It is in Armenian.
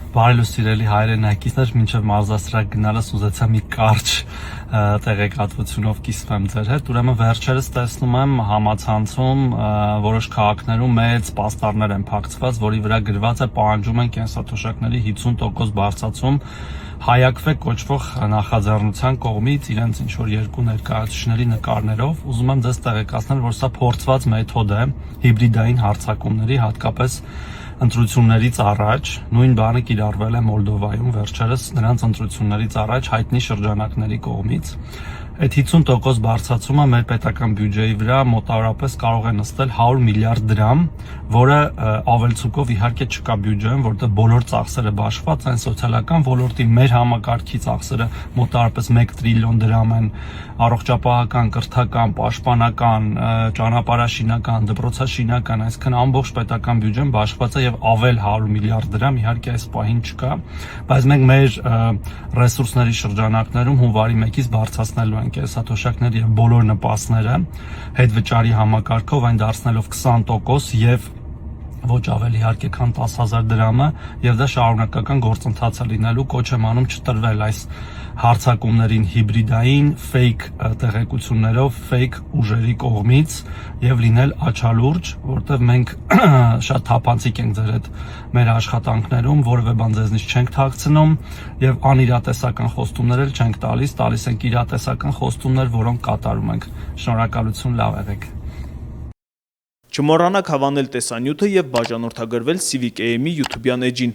Բարելուս սիրելի հայրենակիցներ, մինչև մարզասրահ գնալս ուզեցա մի կարճ տեղեկատվությունով կիսվեմ ձեր հետ։ Ուրեմն վերջերս տեսնում եմ համացանցում որոշ քաղաքներում մեծ պաստառներ են փակցված, որի վրա գրված է պահանջում են կենսաթոշակների 50% բարձրացում հայակվե կոչվող նախաձեռնության կողմից իրենց ինչ-որ երկու ներկայացուցիչների նկարներով։ Ուզում եմ ձեզ տեղեկացնել, որ սա փորձված մեթոդ է հիբրիդային հարձակումների, հատկապես ընտրություններից առաջ, նույն բանը կիրառվել է Մոլդովայում վերջերս նրանց ընտրություններից առաջ հայտնի շրջանակների կողմից։ Այդ 50% բարձրացումը մեր պետական բյուջեի վրա մոտավորապես կարող է նստել 100 միլիարդ դրամ, որը ավելցուկով իհարկե չկա բյուջեում, որտեղ բոլոր ծախսերը բաշխված են, սոցիալական ոլորտի մեր համակարգի ծախսերը մոտավորապես 1 տրիլիոն դրամ են, առողջապահական, կրթական, պաշտպանական, ճանապարհաշինական, դպրոցաշինական, այսինքն ամբողջ պետական բյուջեն բաշխված է եւ ավել 100 միլիարդ դրամ իհարկե այս պահին չկա, բայց մենք մեր ռեսուրսների շրջանակներում հունվարի 1-ից բարձրացնելու ենք կենսաթոշակներ եւ բոլոր նպաստները հետվճարի համակարգով այն դարձնելով 20% եւ ոչ ավելի իհարկե քան 10,000 դրամը եւ դա շարունակական գործընթաց է լինելու, կոչ եմ անում չտրվել այս հարձակումներին հիբրիդային fake տեղեկություններով, fake ուժերի կողմից եւ լինել աչալուրջ, որտեղ մենք շատ թափանցիկ ենք ձեր հետ մեր աշխատանքներում, որևէ բան ձեզնից չենք թաքցնում եւ անիրատեսական խոստումներ էլ չենք տալիս ենք իրատեսական խոստումներ, որոնք կատարում ենք։ Շնորհակալություն, լավ եղեք։ Չմոռանաք հավանել տեսանյութը եւ բաժանորդագրվել Civic AM-ի YouTube-յան էջին։